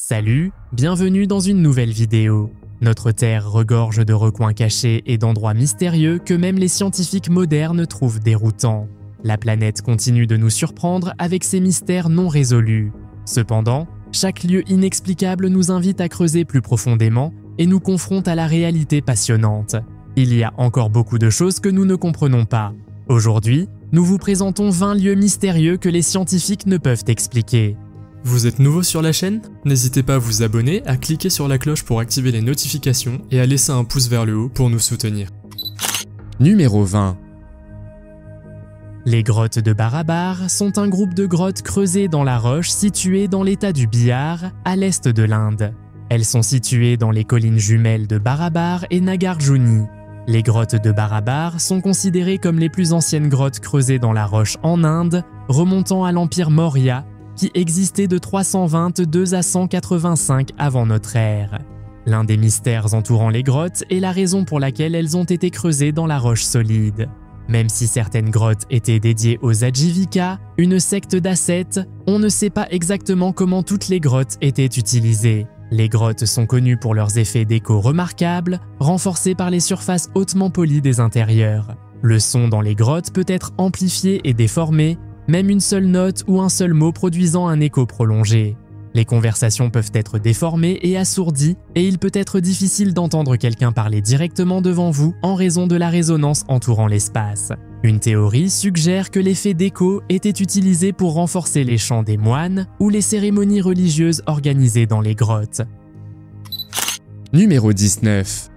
Salut, bienvenue dans une nouvelle vidéo. Notre Terre regorge de recoins cachés et d'endroits mystérieux que même les scientifiques modernes trouvent déroutants. La planète continue de nous surprendre avec ses mystères non résolus. Cependant, chaque lieu inexplicable nous invite à creuser plus profondément et nous confronte à la réalité passionnante. Il y a encore beaucoup de choses que nous ne comprenons pas. Aujourd'hui, nous vous présentons 20 lieux mystérieux que les scientifiques ne peuvent expliquer. Vous êtes nouveau sur la chaîne? N'hésitez pas à vous abonner, à cliquer sur la cloche pour activer les notifications et à laisser un pouce vers le haut pour nous soutenir. Numéro 20. Les grottes de Barabar sont un groupe de grottes creusées dans la roche situées dans l'état du Bihar, à l'est de l'Inde. Elles sont situées dans les collines jumelles de Barabar et Nagarjuni. Les grottes de Barabar sont considérées comme les plus anciennes grottes creusées dans la roche en Inde, remontant à l'empire Maurya, qui existait de 322 à 185 avant notre ère. L'un des mystères entourant les grottes est la raison pour laquelle elles ont été creusées dans la roche solide. Même si certaines grottes étaient dédiées aux Ajivika, une secte d'ascètes, on ne sait pas exactement comment toutes les grottes étaient utilisées. Les grottes sont connues pour leurs effets d'écho remarquables, renforcés par les surfaces hautement polies des intérieurs. Le son dans les grottes peut être amplifié et déformé, même une seule note ou un seul mot produisant un écho prolongé. Les conversations peuvent être déformées et assourdies, et il peut être difficile d'entendre quelqu'un parler directement devant vous en raison de la résonance entourant l'espace. Une théorie suggère que l'effet d'écho était utilisé pour renforcer les chants des moines ou les cérémonies religieuses organisées dans les grottes. Numéro 19.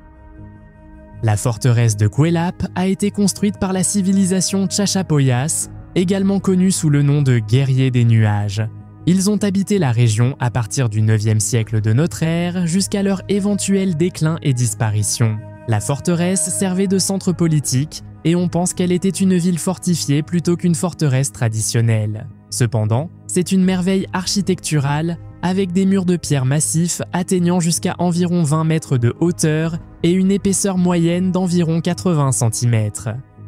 La forteresse de Kuelap a été construite par la civilisation Chachapoyas, également connue sous le nom de guerriers des nuages. Ils ont habité la région à partir du 9e siècle de notre ère jusqu'à leur éventuel déclin et disparition. La forteresse servait de centre politique et on pense qu'elle était une ville fortifiée plutôt qu'une forteresse traditionnelle. Cependant, c'est une merveille architecturale avec des murs de pierre massifs atteignant jusqu'à environ 20 mètres de hauteur et une épaisseur moyenne d'environ 80 cm.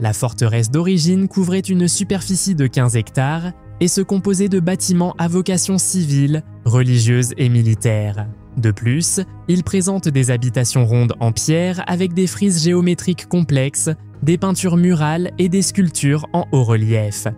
La forteresse d'origine couvrait une superficie de 15 hectares et se composait de bâtiments à vocation civile, religieuse et militaire. De plus, il présente des habitations rondes en pierre avec des frises géométriques complexes, des peintures murales et des sculptures en haut relief.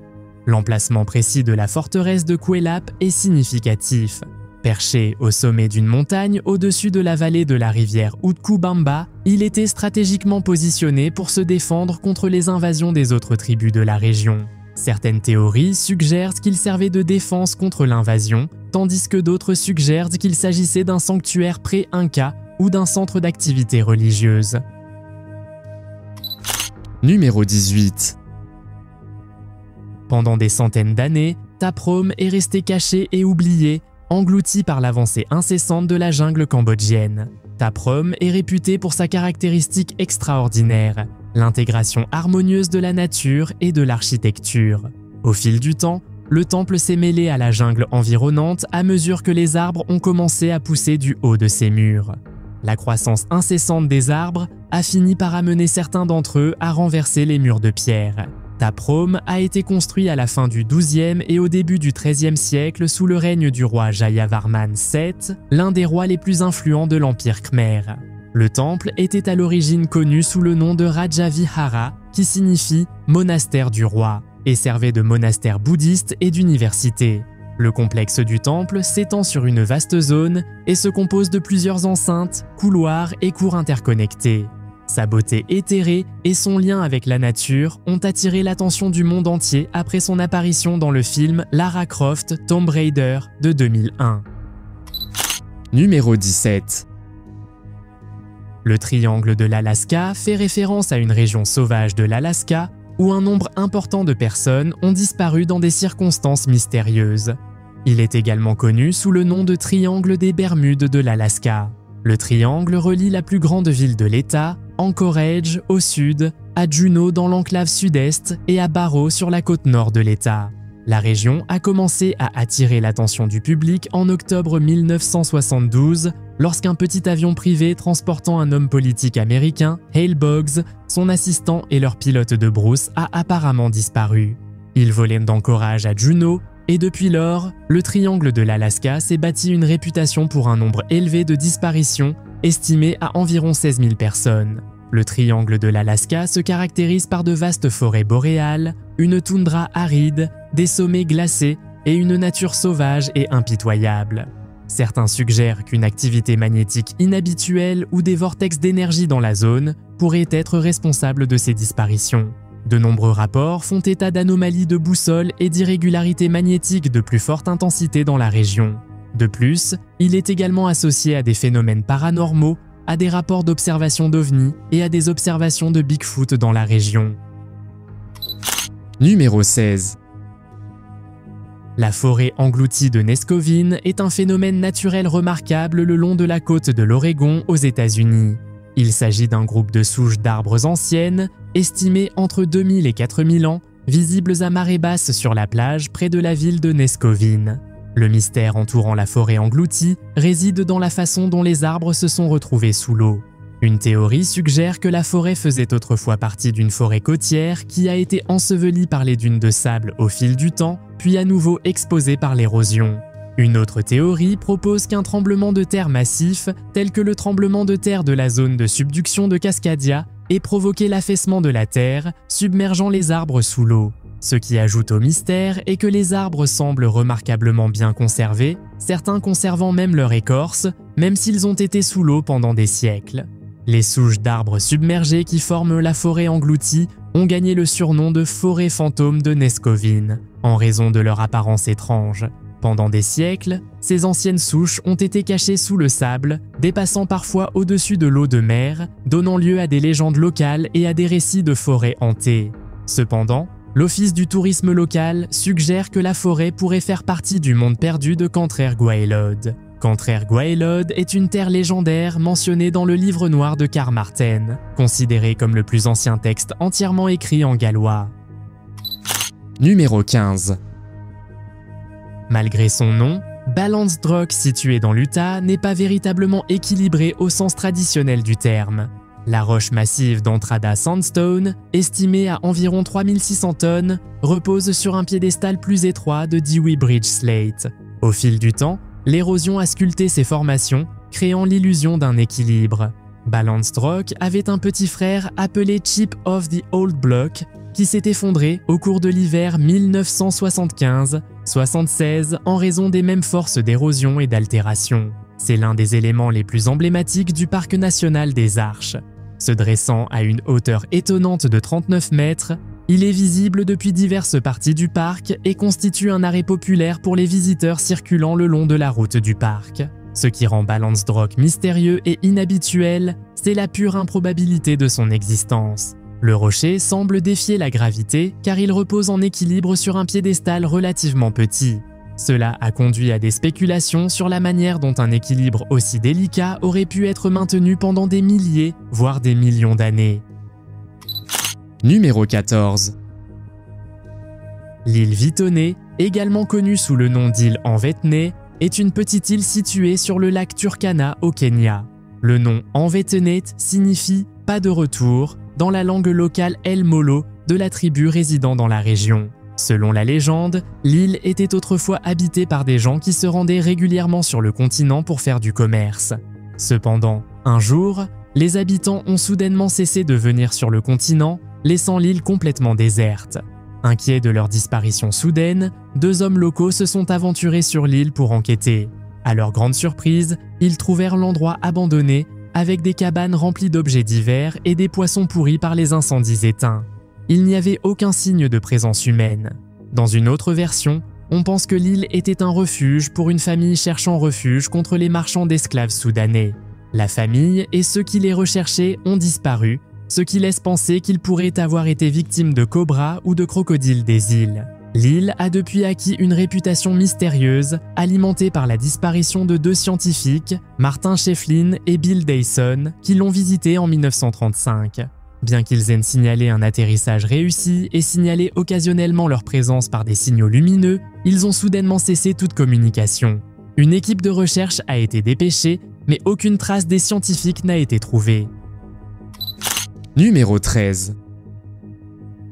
L'emplacement précis de la forteresse de Kuelap est significatif. Perché au sommet d'une montagne au-dessus de la vallée de la rivière Utcubamba, il était stratégiquement positionné pour se défendre contre les invasions des autres tribus de la région. Certaines théories suggèrent qu'il servait de défense contre l'invasion, tandis que d'autres suggèrent qu'il s'agissait d'un sanctuaire pré-inca ou d'un centre d'activité religieuse. Numéro 18. Pendant des centaines d'années, Taprom est resté caché et oublié, englouti par l'avancée incessante de la jungle cambodgienne. Taprom est réputé pour sa caractéristique extraordinaire, l'intégration harmonieuse de la nature et de l'architecture. Au fil du temps, le temple s'est mêlé à la jungle environnante à mesure que les arbres ont commencé à pousser du haut de ses murs. La croissance incessante des arbres a fini par amener certains d'entre eux à renverser les murs de pierre. Taprom a été construit à la fin du XIIe et au début du XIIIe siècle sous le règne du roi Jayavarman VII, l'un des rois les plus influents de l'Empire Khmer. Le temple était à l'origine connu sous le nom de Rajavihara, qui signifie « monastère du roi », et servait de monastère bouddhiste et d'université. Le complexe du temple s'étend sur une vaste zone et se compose de plusieurs enceintes, couloirs et cours interconnectés. Sa beauté éthérée et son lien avec la nature ont attiré l'attention du monde entier après son apparition dans le film Lara Croft Tomb Raider de 2001. Numéro 17. Le triangle de l'Alaska fait référence à une région sauvage de l'Alaska où un nombre important de personnes ont disparu dans des circonstances mystérieuses. Il est également connu sous le nom de triangle des Bermudes de l'Alaska. Le triangle relie la plus grande ville de l'État, Anchorage au sud, à Juneau dans l'enclave sud-est et à Barrow sur la côte nord de l'État. La région a commencé à attirer l'attention du public en octobre 1972 lorsqu'un petit avion privé transportant un homme politique américain, Hale Boggs, son assistant et leur pilote de brousse a apparemment disparu. Il volait d'Anchorage à Juneau et depuis lors, le triangle de l'Alaska s'est bâti une réputation pour un nombre élevé de disparitions, estimé à environ 16 000 personnes. Le triangle de l'Alaska se caractérise par de vastes forêts boréales, une toundra aride, des sommets glacés et une nature sauvage et impitoyable. Certains suggèrent qu'une activité magnétique inhabituelle ou des vortex d'énergie dans la zone pourraient être responsables de ces disparitions. De nombreux rapports font état d'anomalies de boussole et d'irrégularités magnétiques de plus forte intensité dans la région. De plus, il est également associé à des phénomènes paranormaux, à des rapports d'observation d'OVNI et à des observations de Bigfoot dans la région. Numéro 16. La forêt engloutie de Nescovine est un phénomène naturel remarquable le long de la côte de l'Oregon aux États-Unis. Il s'agit d'un groupe de souches d'arbres anciennes, estimées entre 2000 et 4000 ans, visibles à marée basse sur la plage près de la ville de Nescovine. Le mystère entourant la forêt engloutie réside dans la façon dont les arbres se sont retrouvés sous l'eau. Une théorie suggère que la forêt faisait autrefois partie d'une forêt côtière qui a été ensevelie par les dunes de sable au fil du temps, puis à nouveau exposée par l'érosion. Une autre théorie propose qu'un tremblement de terre massif, tel que le tremblement de terre de la zone de subduction de Cascadia, ait provoqué l'affaissement de la terre, submergeant les arbres sous l'eau. Ce qui ajoute au mystère est que les arbres semblent remarquablement bien conservés, certains conservant même leur écorce, même s'ils ont été sous l'eau pendant des siècles. Les souches d'arbres submergés qui forment la forêt engloutie ont gagné le surnom de forêt fantôme de Nescovine, en raison de leur apparence étrange. Pendant des siècles, ces anciennes souches ont été cachées sous le sable, dépassant parfois au-dessus de l'eau de mer, donnant lieu à des légendes locales et à des récits de forêts hantées. Cependant, l'Office du tourisme local suggère que la forêt pourrait faire partie du monde perdu de Cantrer-Gwaelod. Cantrer-Gwaelod est une terre légendaire mentionnée dans le livre noir de Carmarthen, considéré comme le plus ancien texte entièrement écrit en gallois. Numéro 15. Malgré son nom, Balanced Rock situé dans l'Utah n'est pas véritablement équilibré au sens traditionnel du terme. La roche massive d'Entrada Sandstone, estimée à environ 3600 tonnes, repose sur un piédestal plus étroit de Dewey Bridge Slate. Au fil du temps, l'érosion a sculpté ces formations, créant l'illusion d'un équilibre. Balanced Rock avait un petit frère appelé Chip of the Old Block, qui s'est effondré au cours de l'hiver 1975-76 en raison des mêmes forces d'érosion et d'altération. C'est l'un des éléments les plus emblématiques du parc national des Arches. Se dressant à une hauteur étonnante de 39 mètres, il est visible depuis diverses parties du parc et constitue un arrêt populaire pour les visiteurs circulant le long de la route du parc. Ce qui rend Balanced Rock mystérieux et inhabituel, c'est la pure improbabilité de son existence. Le rocher semble défier la gravité car il repose en équilibre sur un piédestal relativement petit. Cela a conduit à des spéculations sur la manière dont un équilibre aussi délicat aurait pu être maintenu pendant des milliers, voire des millions d'années. Numéro 14. L'île Vitonée, également connue sous le nom d'île Envetnée, est une petite île située sur le lac Turkana au Kenya. Le nom Envetenet signifie « pas de retour » dans la langue locale El Molo de la tribu résidant dans la région. Selon la légende, l'île était autrefois habitée par des gens qui se rendaient régulièrement sur le continent pour faire du commerce. Cependant, un jour, les habitants ont soudainement cessé de venir sur le continent, laissant l'île complètement déserte. Inquiets de leur disparition soudaine, 2 hommes locaux se sont aventurés sur l'île pour enquêter. À leur grande surprise, ils trouvèrent l'endroit abandonné, avec des cabanes remplies d'objets divers et des poissons pourris par les incendies éteints. Il n'y avait aucun signe de présence humaine. Dans une autre version, on pense que l'île était un refuge pour une famille cherchant refuge contre les marchands d'esclaves soudanais. La famille et ceux qui les recherchaient ont disparu, ce qui laisse penser qu'ils pourraient avoir été victimes de cobras ou de crocodiles des îles. L'île a depuis acquis une réputation mystérieuse, alimentée par la disparition de 2 scientifiques, Martin Shefflin et Bill Dayson, qui l'ont visitée en 1935. Bien qu'ils aient signalé un atterrissage réussi et signalé occasionnellement leur présence par des signaux lumineux, ils ont soudainement cessé toute communication. Une équipe de recherche a été dépêchée, mais aucune trace des scientifiques n'a été trouvée. Numéro 13.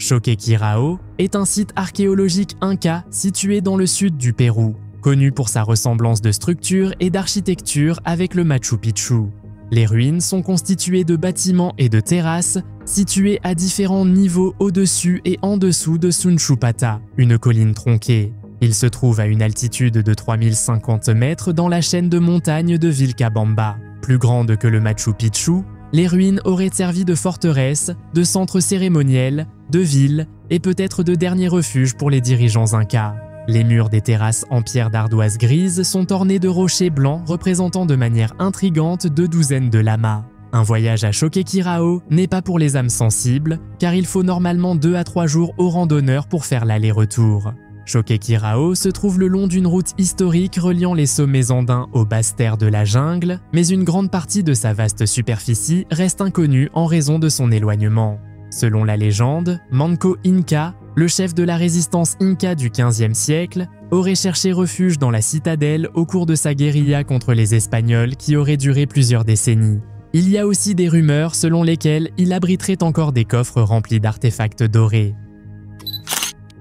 Choquequirao est un site archéologique inca situé dans le sud du Pérou, connu pour sa ressemblance de structure et d'architecture avec le Machu Picchu. Les ruines sont constituées de bâtiments et de terrasses situés à différents niveaux au-dessus et en dessous de Sunchupata, une colline tronquée. Il se trouve à une altitude de 3050 mètres dans la chaîne de montagnes de Vilcabamba. Plus grande que le Machu Picchu, les ruines auraient servi de forteresse, de centre cérémoniel, de ville et peut-être de dernier refuge pour les dirigeants incas. Les murs des terrasses en pierre d'ardoise grise sont ornés de rochers blancs représentant de manière intrigante 2 douzaines de lamas. Un voyage à Choquequirao n'est pas pour les âmes sensibles, car il faut normalement 2 à 3 jours aux randonneurs pour faire l'aller-retour. Choquequirao se trouve le long d'une route historique reliant les sommets andins aux basses terres de la jungle, mais une grande partie de sa vaste superficie reste inconnue en raison de son éloignement. Selon la légende, Manco Inca, le chef de la résistance inca du XVe siècle, aurait cherché refuge dans la citadelle au cours de sa guérilla contre les Espagnols qui aurait duré plusieurs décennies. Il y a aussi des rumeurs selon lesquelles il abriterait encore des coffres remplis d'artefacts dorés.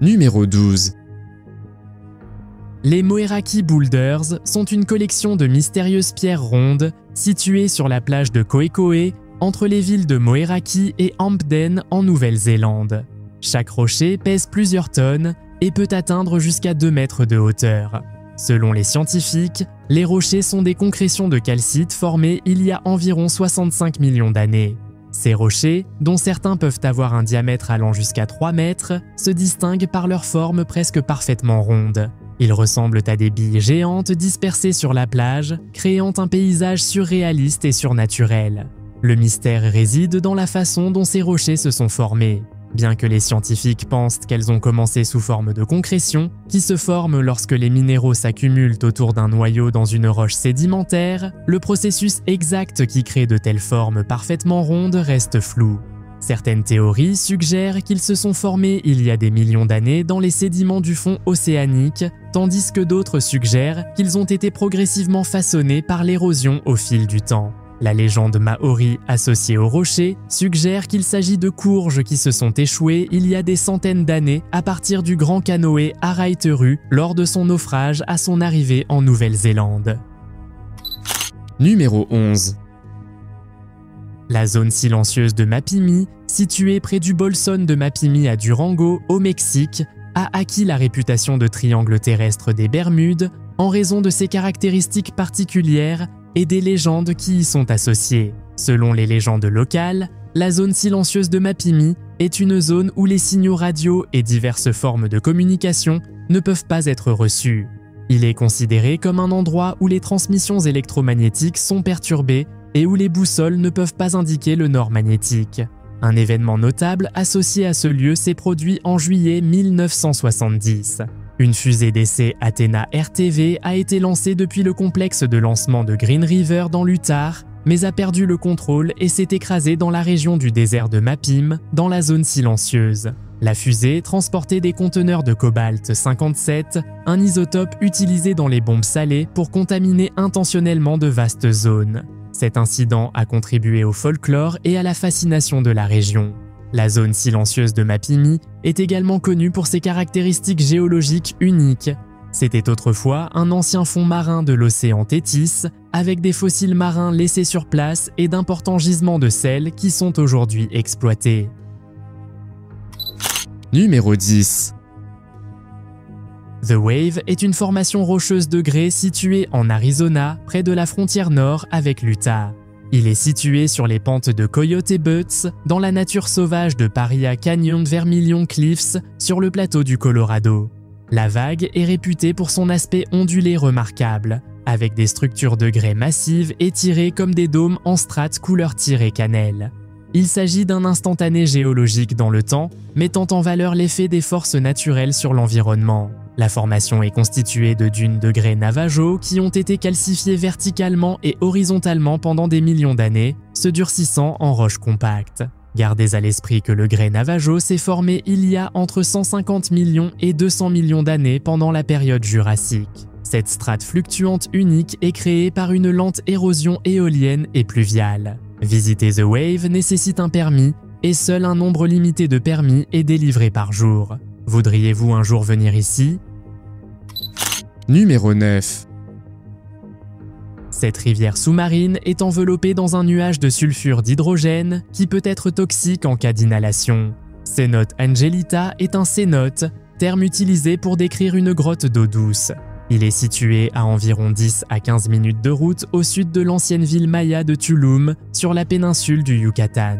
Numéro 12. Les Moeraki Boulders sont une collection de mystérieuses pierres rondes situées sur la plage de Koekoe, entre les villes de Moeraki et Hampden en Nouvelle-Zélande. Chaque rocher pèse plusieurs tonnes et peut atteindre jusqu'à 2 mètres de hauteur. Selon les scientifiques, les rochers sont des concrétions de calcite formées il y a environ 65 millions d'années. Ces rochers, dont certains peuvent avoir un diamètre allant jusqu'à 3 mètres, se distinguent par leur forme presque parfaitement ronde. Ils ressemblent à des billes géantes dispersées sur la plage, créant un paysage surréaliste et surnaturel. Le mystère réside dans la façon dont ces rochers se sont formés. Bien que les scientifiques pensent qu'elles ont commencé sous forme de concrétion, qui se forment lorsque les minéraux s'accumulent autour d'un noyau dans une roche sédimentaire, le processus exact qui crée de telles formes parfaitement rondes reste flou. Certaines théories suggèrent qu'ils se sont formés il y a des millions d'années dans les sédiments du fond océanique, tandis que d'autres suggèrent qu'ils ont été progressivement façonnés par l'érosion au fil du temps. La légende maori associée aux rochers suggère qu'il s'agit de courges qui se sont échouées il y a des centaines d'années à partir du grand canoë Araiteru lors de son naufrage à son arrivée en Nouvelle-Zélande. Numéro 11. La zone silencieuse de Mapimi, située près du Bolson de Mapimi à Durango, au Mexique, a acquis la réputation de triangle terrestre des Bermudes en raison de ses caractéristiques particulières et des légendes qui y sont associées. Selon les légendes locales, la zone silencieuse de Mapimi est une zone où les signaux radio et diverses formes de communication ne peuvent pas être reçus. Il est considéré comme un endroit où les transmissions électromagnétiques sont perturbées et où les boussoles ne peuvent pas indiquer le nord magnétique. Un événement notable associé à ce lieu s'est produit en juillet 1970. Une fusée d'essai Athena RTV a été lancée depuis le complexe de lancement de Green River dans l'Utah, mais a perdu le contrôle et s'est écrasée dans la région du désert de Mapim, dans la zone silencieuse. La fusée transportait des conteneurs de cobalt-57, un isotope utilisé dans les bombes salées pour contaminer intentionnellement de vastes zones. Cet incident a contribué au folklore et à la fascination de la région. La zone silencieuse de Mapimi est également connue pour ses caractéristiques géologiques uniques. C'était autrefois un ancien fond marin de l'océan Thétis, avec des fossiles marins laissés sur place et d'importants gisements de sel qui sont aujourd'hui exploités. Numéro 10. The Wave est une formation rocheuse de grès située en Arizona, près de la frontière nord avec l'Utah. Il est situé sur les pentes de Coyote Buttes, dans la nature sauvage de Paria Canyon Vermilion Cliffs, sur le plateau du Colorado. La vague est réputée pour son aspect ondulé remarquable, avec des structures de grès massives étirées comme des dômes en strates couleur tirée cannelle. Il s'agit d'un instantané géologique dans le temps, mettant en valeur l'effet des forces naturelles sur l'environnement. La formation est constituée de dunes de grès Navajo qui ont été calcifiées verticalement et horizontalement pendant des millions d'années, se durcissant en roches compactes. Gardez à l'esprit que le grès Navajo s'est formé il y a entre 150 millions et 200 millions d'années pendant la période jurassique. Cette strate fluctuante unique est créée par une lente érosion éolienne et pluviale. Visiter The Wave nécessite un permis, et seul un nombre limité de permis est délivré par jour. Voudriez-vous un jour venir ici? Numéro 9. Cette rivière sous-marine est enveloppée dans un nuage de sulfure d'hydrogène qui peut être toxique en cas d'inhalation. Cénote Angelita est un cénote, terme utilisé pour décrire une grotte d'eau douce. Il est situé à environ 10 à 15 minutes de route au sud de l'ancienne ville maya de Tulum, sur la péninsule du Yucatan.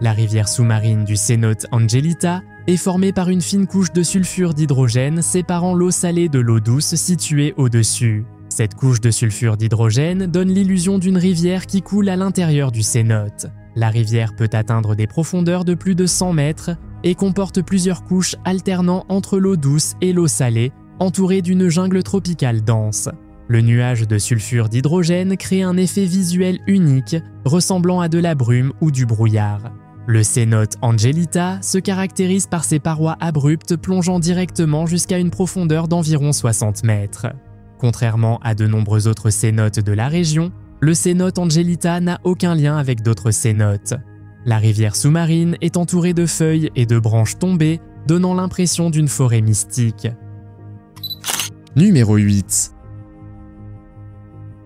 La rivière sous-marine du cénote Angelita est formée par une fine couche de sulfure d'hydrogène séparant l'eau salée de l'eau douce située au-dessus. Cette couche de sulfure d'hydrogène donne l'illusion d'une rivière qui coule à l'intérieur du cénote. La rivière peut atteindre des profondeurs de plus de 100 mètres et comporte plusieurs couches alternant entre l'eau douce et l'eau salée, entourée d'une jungle tropicale dense. Le nuage de sulfure d'hydrogène crée un effet visuel unique, ressemblant à de la brume ou du brouillard. Le cénote Angelita se caractérise par ses parois abruptes plongeant directement jusqu'à une profondeur d'environ 60 mètres. Contrairement à de nombreux autres cénotes de la région, le cénote Angelita n'a aucun lien avec d'autres cénotes. La rivière sous-marine est entourée de feuilles et de branches tombées, donnant l'impression d'une forêt mystique. Numéro 8.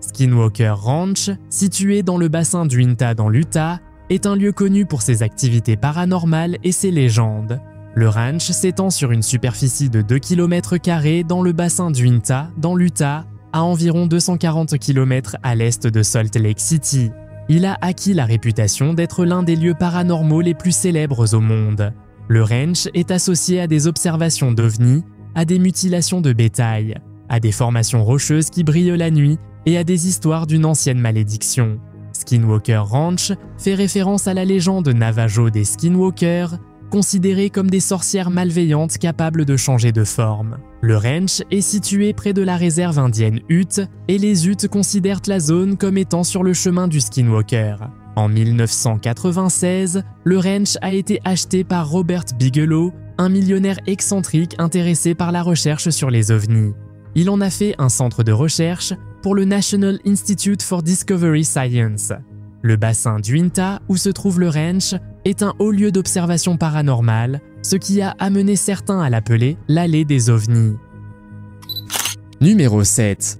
Skinwalker Ranch, situé dans le bassin d'Uinta dans l'Utah, est un lieu connu pour ses activités paranormales et ses légendes. Le ranch s'étend sur une superficie de 2 km² dans le bassin d'Uinta, dans l'Utah, à environ 240 km à l'est de Salt Lake City. Il a acquis la réputation d'être l'un des lieux paranormaux les plus célèbres au monde. Le ranch est associé à des observations d'ovnis, à des mutilations de bétail, à des formations rocheuses qui brillent la nuit et à des histoires d'une ancienne malédiction. Skinwalker Ranch fait référence à la légende Navajo des Skinwalkers, considérées comme des sorcières malveillantes capables de changer de forme. Le ranch est situé près de la réserve indienne Ute et les Utes considèrent la zone comme étant sur le chemin du Skinwalker. En 1996, le ranch a été acheté par Robert Bigelow, un millionnaire excentrique intéressé par la recherche sur les ovnis. Il en a fait un centre de recherche pour le National Institute for Discovery Science. Le bassin d'Uinta, où se trouve le ranch, est un haut lieu d'observation paranormale, ce qui a amené certains à l'appeler l'allée des ovnis. Numéro 7.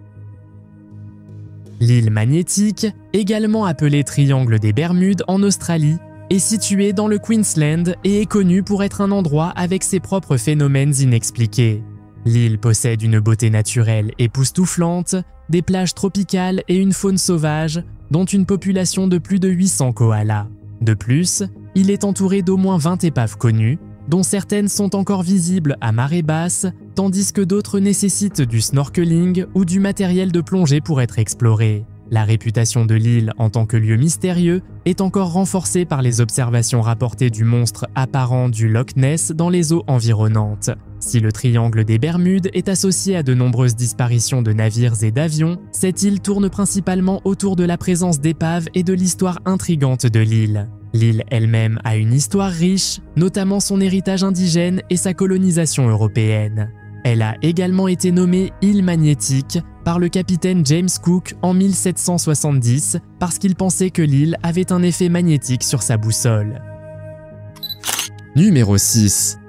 L'île Magnétique, également appelée Triangle des Bermudes en Australie, est située dans le Queensland et est connue pour être un endroit avec ses propres phénomènes inexpliqués. L'île possède une beauté naturelle époustouflante, des plages tropicales et une faune sauvage, dont une population de plus de 800 koalas. De plus, il est entouré d'au moins 20 épaves connues, dont certaines sont encore visibles à marée basse, tandis que d'autres nécessitent du snorkeling ou du matériel de plongée pour être explorées. La réputation de l'île en tant que lieu mystérieux est encore renforcée par les observations rapportées du monstre apparent du Loch Ness dans les eaux environnantes. Si le triangle des Bermudes est associé à de nombreuses disparitions de navires et d'avions, cette île tourne principalement autour de la présence d'épaves et de l'histoire intrigante de l'île. L'île elle-même a une histoire riche, notamment son héritage indigène et sa colonisation européenne. Elle a également été nommée île magnétique par le capitaine James Cook en 1770 parce qu'il pensait que l'île avait un effet magnétique sur sa boussole. Numéro 6.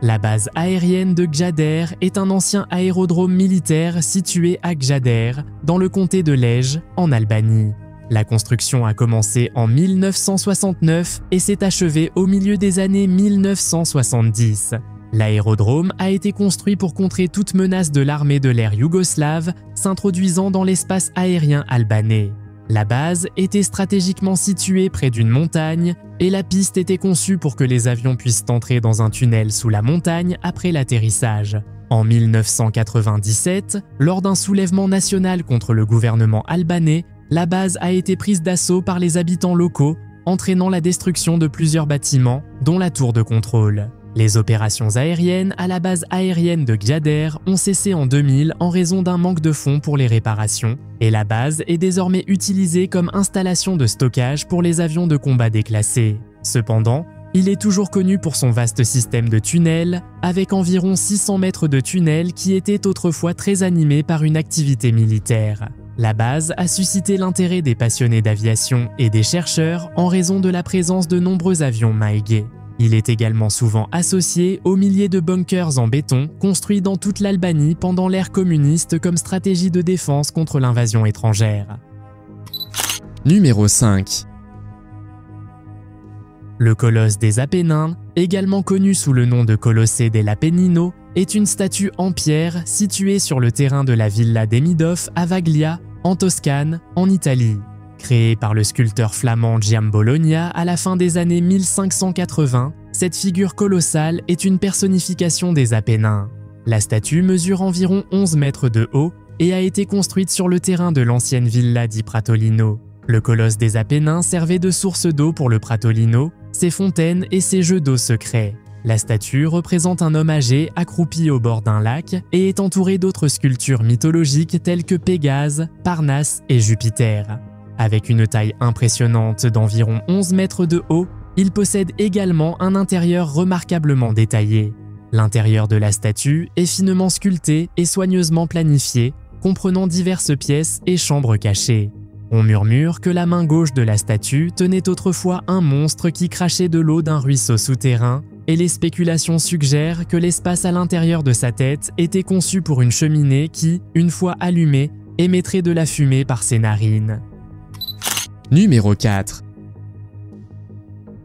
La base aérienne de Gjader est un ancien aérodrome militaire situé à Gjader, dans le comté de Lej, en Albanie. La construction a commencé en 1969 et s'est achevée au milieu des années 1970. L'aérodrome a été construit pour contrer toute menace de l'armée de l'air yougoslave s'introduisant dans l'espace aérien albanais. La base était stratégiquement située près d'une montagne et la piste était conçue pour que les avions puissent entrer dans un tunnel sous la montagne après l'atterrissage. En 1997, lors d'un soulèvement national contre le gouvernement albanais, la base a été prise d'assaut par les habitants locaux, entraînant la destruction de plusieurs bâtiments, dont la tour de contrôle. Les opérations aériennes à la base aérienne de Gjader ont cessé en 2000 en raison d'un manque de fonds pour les réparations, et la base est désormais utilisée comme installation de stockage pour les avions de combat déclassés. Cependant, il est toujours connu pour son vaste système de tunnels, avec environ 600 mètres de tunnels qui étaient autrefois très animés par une activité militaire. La base a suscité l'intérêt des passionnés d'aviation et des chercheurs en raison de la présence de nombreux avions Maege. Il est également souvent associé aux milliers de bunkers en béton construits dans toute l'Albanie pendant l'ère communiste comme stratégie de défense contre l'invasion étrangère. Numéro 5. Le colosse des Apennins, également connu sous le nom de Colosse dell'Appennino, est une statue en pierre située sur le terrain de la Villa Demidoff à Vaglia, en Toscane, en Italie. Créée par le sculpteur flamand Giambologna à la fin des années 1580, cette figure colossale est une personnification des Apennins. La statue mesure environ 11 mètres de haut et a été construite sur le terrain de l'ancienne Villa di Pratolino. Le colosse des Apennins servait de source d'eau pour le Pratolino, ses fontaines et ses jeux d'eau secrets. La statue représente un homme âgé accroupi au bord d'un lac et est entouré d'autres sculptures mythologiques telles que Pégase, Parnasse et Jupiter. Avec une taille impressionnante d'environ 11 mètres de haut, il possède également un intérieur remarquablement détaillé. L'intérieur de la statue est finement sculpté et soigneusement planifié, comprenant diverses pièces et chambres cachées. On murmure que la main gauche de la statue tenait autrefois un monstre qui crachait de l'eau d'un ruisseau souterrain, et les spéculations suggèrent que l'espace à l'intérieur de sa tête était conçu pour une cheminée qui, une fois allumée, émettrait de la fumée par ses narines. Numéro 4.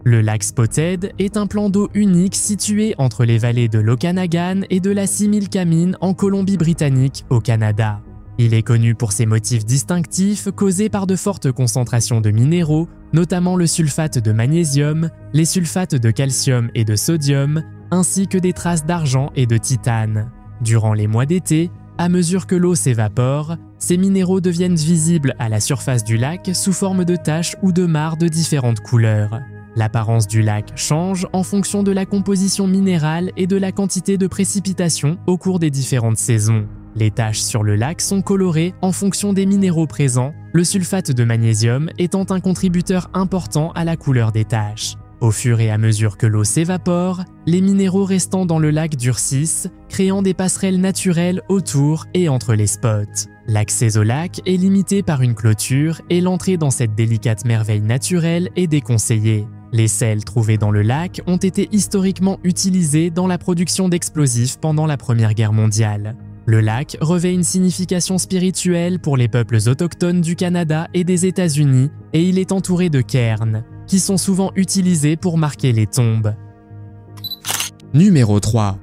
Le lac Spotted est un plan d'eau unique situé entre les vallées de l'Okanagan et de la Similkameen en Colombie-Britannique, au Canada. Il est connu pour ses motifs distinctifs causés par de fortes concentrations de minéraux, notamment le sulfate de magnésium, les sulfates de calcium et de sodium, ainsi que des traces d'argent et de titane. Durant les mois d'été, à mesure que l'eau s'évapore, ces minéraux deviennent visibles à la surface du lac sous forme de taches ou de mares de différentes couleurs. L'apparence du lac change en fonction de la composition minérale et de la quantité de précipitations au cours des différentes saisons. Les taches sur le lac sont colorées en fonction des minéraux présents, le sulfate de magnésium étant un contributeur important à la couleur des taches. Au fur et à mesure que l'eau s'évapore, les minéraux restant dans le lac durcissent, créant des passerelles naturelles autour et entre les spots. L'accès au lac est limité par une clôture et l'entrée dans cette délicate merveille naturelle est déconseillée. Les sels trouvés dans le lac ont été historiquement utilisés dans la production d'explosifs pendant la Première Guerre mondiale. Le lac revêt une signification spirituelle pour les peuples autochtones du Canada et des États-Unis et il est entouré de cairns, qui sont souvent utilisés pour marquer les tombes. Numéro 3.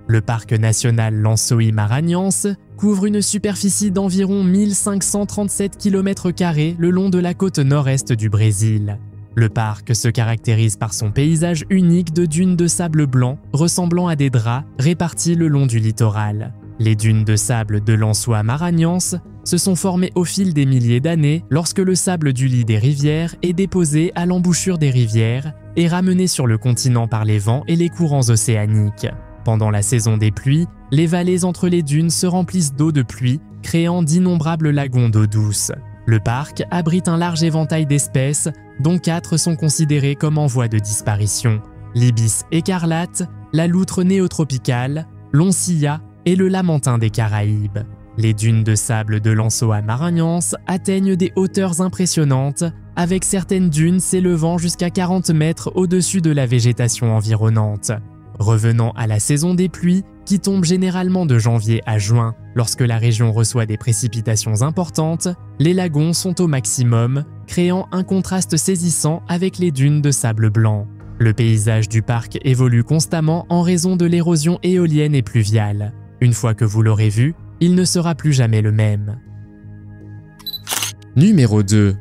Le parc national Lançoí-Maragnance couvre une superficie d'environ 1537 km² le long de la côte nord-est du Brésil. Le parc se caractérise par son paysage unique de dunes de sable blanc ressemblant à des draps répartis le long du littoral. Les dunes de sable de Lançoí-Maragnance se sont formées au fil des milliers d'années lorsque le sable du lit des rivières est déposé à l'embouchure des rivières et ramené sur le continent par les vents et les courants océaniques. Pendant la saison des pluies, les vallées entre les dunes se remplissent d'eau de pluie, créant d'innombrables lagons d'eau douce. Le parc abrite un large éventail d'espèces, dont 4 sont considérées comme en voie de disparition: l'ibis écarlate, la loutre néotropicale, l'oncilla et le lamentin des Caraïbes. Les dunes de sable de Lançoí-Maragnance atteignent des hauteurs impressionnantes, avec certaines dunes s'élevant jusqu'à 40 mètres au-dessus de la végétation environnante. Revenant à la saison des pluies, qui tombe généralement de janvier à juin, lorsque la région reçoit des précipitations importantes, les lagons sont au maximum, créant un contraste saisissant avec les dunes de sable blanc. Le paysage du parc évolue constamment en raison de l'érosion éolienne et pluviale. Une fois que vous l'aurez vu, il ne sera plus jamais le même. Numéro 2.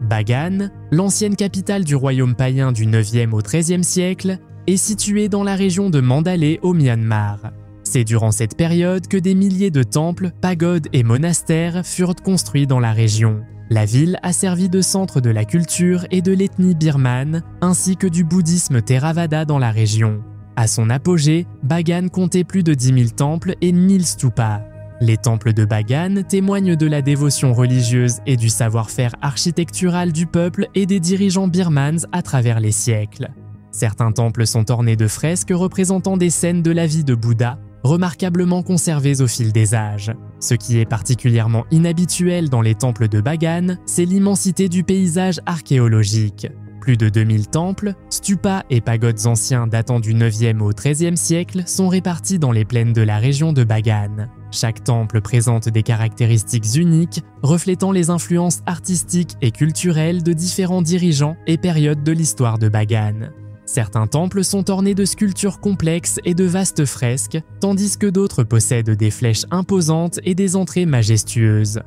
Bagan, l'ancienne capitale du royaume païen du 9e au 13e siècle, est située dans la région de Mandalay au Myanmar. C'est durant cette période que des milliers de temples, pagodes et monastères furent construits dans la région. La ville a servi de centre de la culture et de l'ethnie birmane, ainsi que du bouddhisme Theravada dans la région. À son apogée, Bagan comptait plus de 10 000 temples et 1000 stupas. Les temples de Bagan témoignent de la dévotion religieuse et du savoir-faire architectural du peuple et des dirigeants birmans à travers les siècles. Certains temples sont ornés de fresques représentant des scènes de la vie de Bouddha, remarquablement conservées au fil des âges. Ce qui est particulièrement inhabituel dans les temples de Bagan, c'est l'immensité du paysage archéologique. Plus de 2000 temples, stupas et pagodes anciens datant du 9e au 13e siècle sont répartis dans les plaines de la région de Bagan. Chaque temple présente des caractéristiques uniques, reflétant les influences artistiques et culturelles de différents dirigeants et périodes de l'histoire de Bagan. Certains temples sont ornés de sculptures complexes et de vastes fresques, tandis que d'autres possèdent des flèches imposantes et des entrées majestueuses.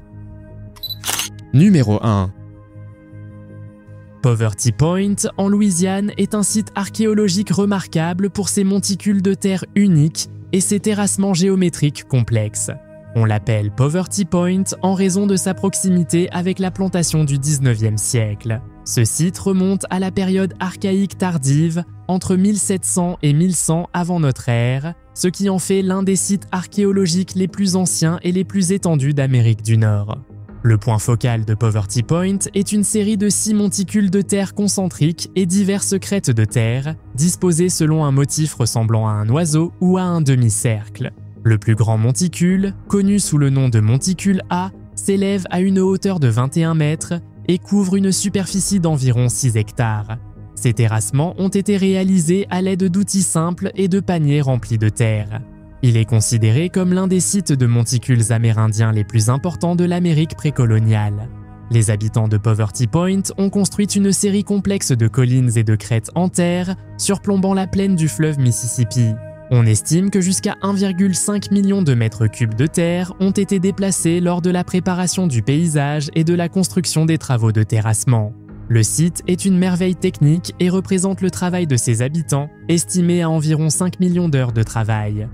Numéro 1. Poverty Point, en Louisiane, est un site archéologique remarquable pour ses monticules de terre uniques et ses terrassements géométriques complexes. On l'appelle Poverty Point en raison de sa proximité avec la plantation du 19e siècle. Ce site remonte à la période archaïque tardive, entre 1700 et 1100 avant notre ère, ce qui en fait l'un des sites archéologiques les plus anciens et les plus étendus d'Amérique du Nord. Le point focal de Poverty Point est une série de 6 monticules de terre concentriques et diverses crêtes de terre, disposées selon un motif ressemblant à un oiseau ou à un demi-cercle. Le plus grand monticule, connu sous le nom de monticule A, s'élève à une hauteur de 21 mètres et couvre une superficie d'environ 6 hectares. Ces terrassements ont été réalisés à l'aide d'outils simples et de paniers remplis de terre. Il est considéré comme l'un des sites de monticules amérindiens les plus importants de l'Amérique précoloniale. Les habitants de Poverty Point ont construit une série complexe de collines et de crêtes en terre, surplombant la plaine du fleuve Mississippi. On estime que jusqu'à 1,5 million de mètres cubes de terre ont été déplacés lors de la préparation du paysage et de la construction des travaux de terrassement. Le site est une merveille technique et représente le travail de ses habitants, estimé à environ 5 millions d'heures de travail.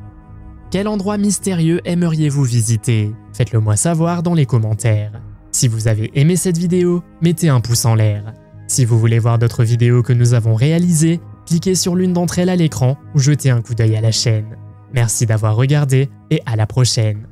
Quel endroit mystérieux aimeriez-vous visiter? Faites-le moi savoir dans les commentaires. Si vous avez aimé cette vidéo, mettez un pouce en l'air. Si vous voulez voir d'autres vidéos que nous avons réalisées, cliquez sur l'une d'entre elles à l'écran ou jetez un coup d'œil à la chaîne. Merci d'avoir regardé et à la prochaine.